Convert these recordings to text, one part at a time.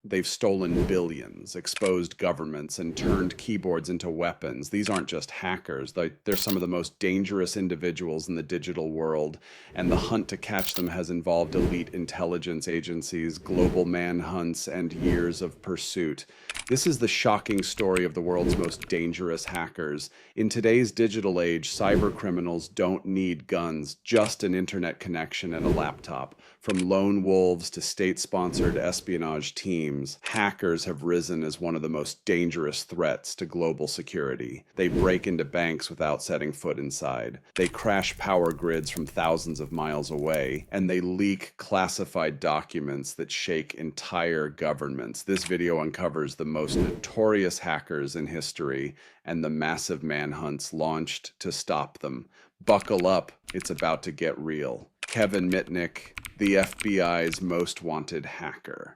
They've stolen billions, exposed governments, and turned keyboards into weapons. These aren't just hackers. They're some of the most dangerous individuals in the digital world, and the hunt to catch them has involved elite intelligence agencies, global manhunts, and years of pursuit. This is the shocking story of the world's most dangerous hackers. In today's digital age, cybercriminals don't need guns, just an internet connection and a laptop. From lone wolves to state-sponsored espionage teams, hackers have risen as one of the most dangerous threats to global security. They break into banks without setting foot inside. They crash power grids from thousands of miles away, and they leak classified documents that shake entire governments. This video uncovers the most notorious hackers in history and the massive manhunts launched to stop them. Buckle up, it's about to get real. Kevin Mitnick, the FBI's most wanted hacker.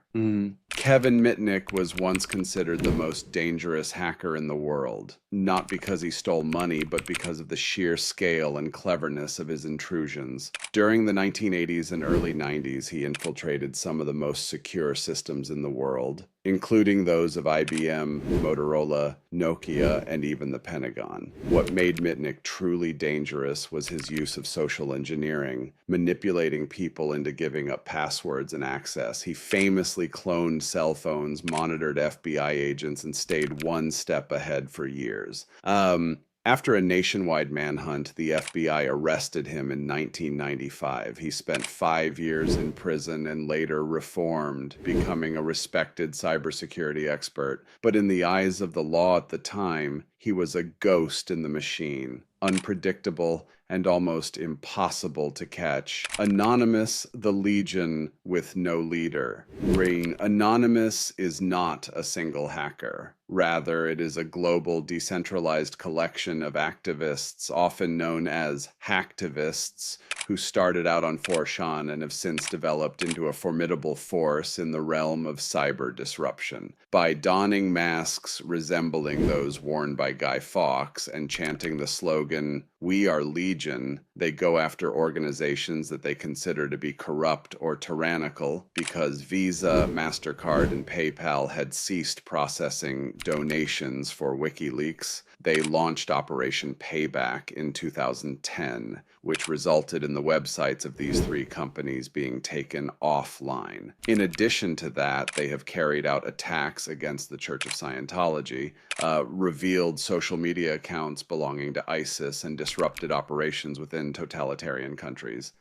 Kevin Mitnick was once considered the most dangerous hacker in the world, not because he stole money, but because of the sheer scale and cleverness of his intrusions. During the 1980s and early 90s, he infiltrated some of the most secure systems in the world, including those of IBM, Motorola, Nokia, and even the Pentagon. What made Mitnick truly dangerous was his use of social engineering, manipulating people into giving up passwords and access. He famously cloned cell phones, monitored FBI agents, and stayed one step ahead for years. After a nationwide manhunt, the FBI arrested him in 1995. He spent 5 years in prison and later reformed, becoming a respected cybersecurity expert. But in the eyes of the law at the time, he was a ghost in the machine, unpredictable and almost impossible to catch. Anonymous, the legion with no leader. Anonymous is not a single hacker. Rather, it is a global, decentralized collection of activists, often known as hacktivists, who started out on 4chan and have since developed into a formidable force in the realm of cyber disruption. By donning masks resembling those worn by Guy Fawkes and chanting the slogan, "We are Legion," they go after organizations that they consider to be corrupt or tyrannical because Visa, MasterCard, and PayPal had ceased processing donations for WikiLeaks. They launched Operation Payback in 2010, which resulted in the websites of these three companies being taken offline. In addition to that, they have carried out attacks against the Church of Scientology, revealed social media accounts belonging to ISIS, and disrupted operations within totalitarian countries.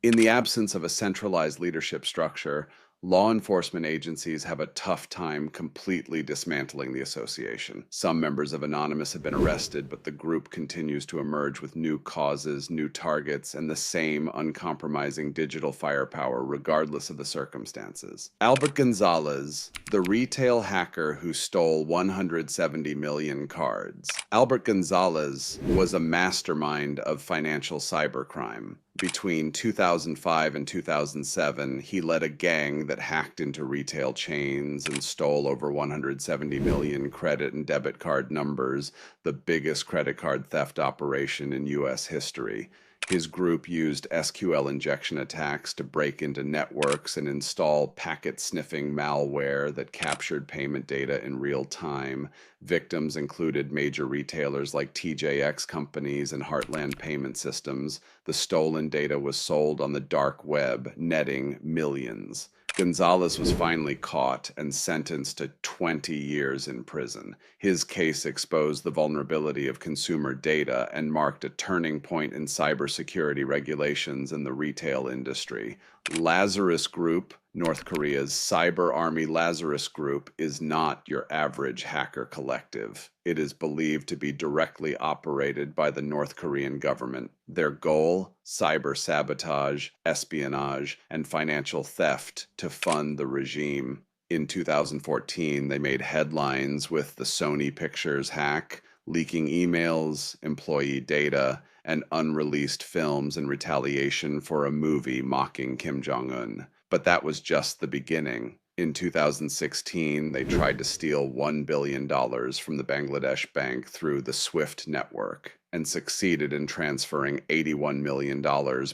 In the absence of a centralized leadership structure, law enforcement agencies have a tough time completely dismantling the association. Some members of Anonymous have been arrested, but the group continues to emerge with new causes, new targets, and the same uncompromising digital firepower regardless of the circumstances. Albert Gonzalez, the retail hacker who stole 170 million cards. Albert Gonzalez was a mastermind of financial cybercrime. Between 2005 and 2007, he led a gang that hacked into retail chains and stole over 170 million credit and debit card numbers, the biggest credit card theft operation in U.S. history. His group used SQL injection attacks to break into networks and install packet-sniffing malware that captured payment data in real time. Victims included major retailers like TJX Companies and Heartland Payment Systems. The stolen data was sold on the dark web, netting millions. Gonzalez was finally caught and sentenced to 20 years in prison. His case exposed the vulnerability of consumer data and marked a turning point in cybersecurity regulations in the retail industry. Lazarus Group, North Korea's cyber army Lazarus Group, is not your average hacker collective. It is believed to be directly operated by the North Korean government. Their goal? Cyber sabotage, espionage, and financial theft to fund the regime. In 2014, they made headlines with the Sony Pictures hack, leaking emails, employee data, and unreleased films in retaliation for a movie mocking Kim Jong-un. But that was just the beginning. In 2016, they tried to steal $1 billion from the Bangladesh bank through the SWIFT network. and succeeded in transferring $81 million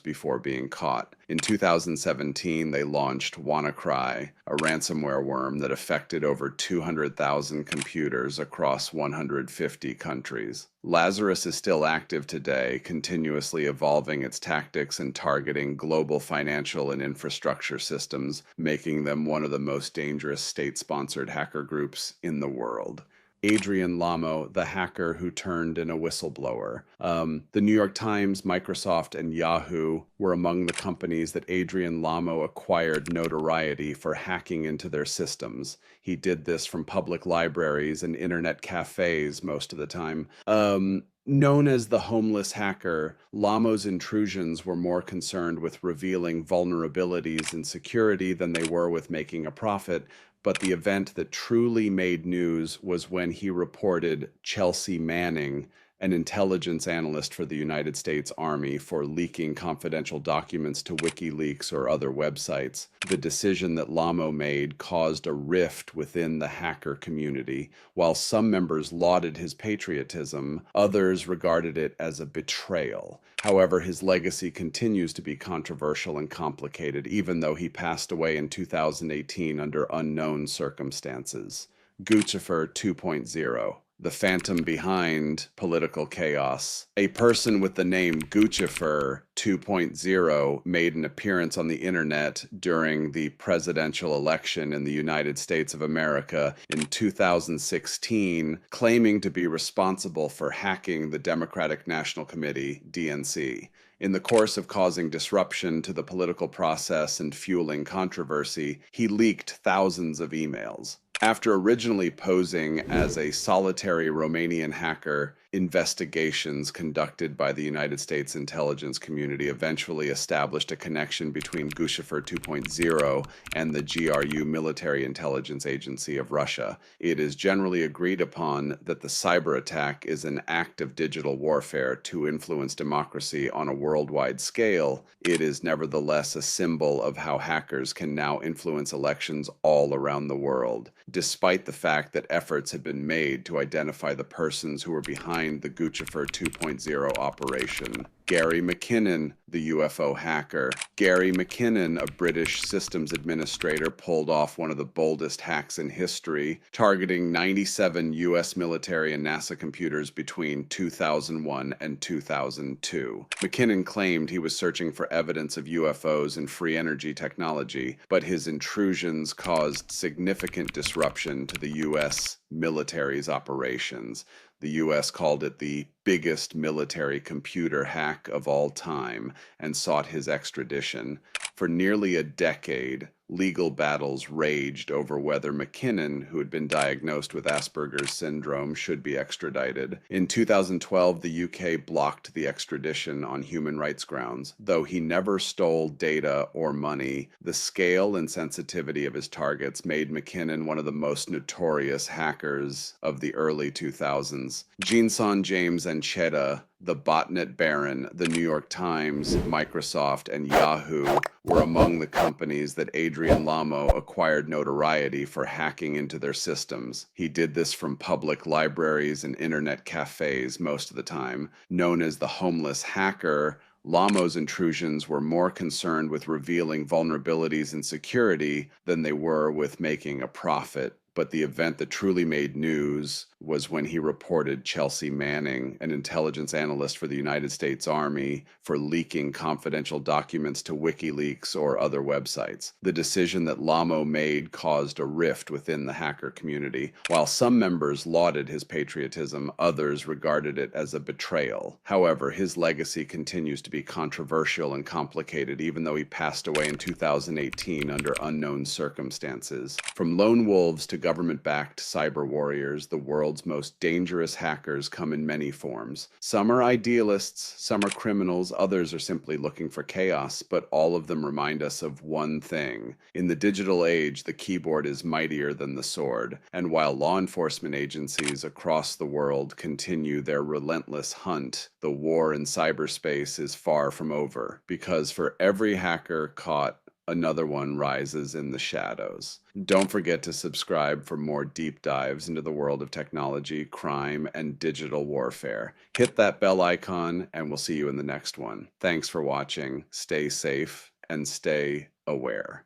before being caught. In 2017, they launched WannaCry, a ransomware worm that affected over 200,000 computers across 150 countries. Lazarus is still active today, continuously evolving its tactics and targeting global financial and infrastructure systems, making them one of the most dangerous state-sponsored hacker groups in the world. Adrian Lamo, the hacker who turned in a whistleblower. The New York Times, Microsoft, and Yahoo were among the companies that Adrian Lamo acquired notoriety for hacking into their systems. He did this from public libraries and internet cafes most of the time. Known as the homeless hacker, Lamo's intrusions were more concerned with revealing vulnerabilities in security than they were with making a profit. But the event that truly made news was when he reported Chelsea Manning, an intelligence analyst for the United States Army, for leaking confidential documents to WikiLeaks or other websites. The decision that Lamo made caused a rift within the hacker community. While some members lauded his patriotism, others regarded it as a betrayal. However, his legacy continues to be controversial and complicated, even though he passed away in 2018 under unknown circumstances. Guccifer 2.0. The phantom behind political chaos. A person with the name Guccifer 2.0 made an appearance on the internet during the presidential election in the United States of America in 2016, claiming to be responsible for hacking the Democratic National Committee, DNC. In the course of causing disruption to the political process and fueling controversy, he leaked thousands of emails. After originally posing as a solitary Romanian hacker, investigations conducted by the United States intelligence community eventually established a connection between Guccifer 2.0 and the GRU military intelligence agency of Russia. It is generally agreed upon that the cyber attack is an act of digital warfare to influence democracy on a worldwide scale. It is nevertheless a symbol of how hackers can now influence elections all around the world, despite the fact that efforts have been made to identify the persons who were behind the Guccifer 2.0 operation. Gary McKinnon, the UFO hacker. Gary McKinnon, a British systems administrator, pulled off one of the boldest hacks in history, targeting 97 US military and NASA computers between 2001 and 2002. McKinnon claimed he was searching for evidence of UFOs and free energy technology, but his intrusions caused significant disruption to the US military's operations. The U.S. called it the biggest military computer hack of all time and sought his extradition. For nearly a decade, legal battles raged over whether McKinnon, who had been diagnosed with Asperger's syndrome, should be extradited. In 2012, the UK blocked the extradition on human rights grounds. Though he never stole data or money, the scale and sensitivity of his targets made McKinnon one of the most notorious hackers of the early 2000s. Jinson James and Cheda, the botnet baron, the New York Times, Microsoft, and Yahoo were among the companies that Adrian Lamo acquired notoriety for hacking into their systems. He did this from public libraries and internet cafes most of the time. Known as the homeless hacker, Lamo's intrusions were more concerned with revealing vulnerabilities in security than they were with making a profit. But the event that truly made news was when he reported Chelsea Manning, an intelligence analyst for the United States Army, for leaking confidential documents to WikiLeaks or other websites. The decision that Lamo made caused a rift within the hacker community. While some members lauded his patriotism, others regarded it as a betrayal. However, his legacy continues to be controversial and complicated, even though he passed away in 2018 under unknown circumstances. From lone wolves to government-backed cyber warriors, the world's most dangerous hackers come in many forms. Some are idealists, some are criminals, others are simply looking for chaos, but all of them remind us of one thing. In the digital age, the keyboard is mightier than the sword, and while law enforcement agencies across the world continue their relentless hunt, the war in cyberspace is far from over, because for every hacker caught another one rises in the shadows. Don't forget to subscribe for more deep dives into the world of technology, crime, and digital warfare. Hit that bell icon, and we'll see you in the next one. Thanks for watching. Stay safe and stay aware.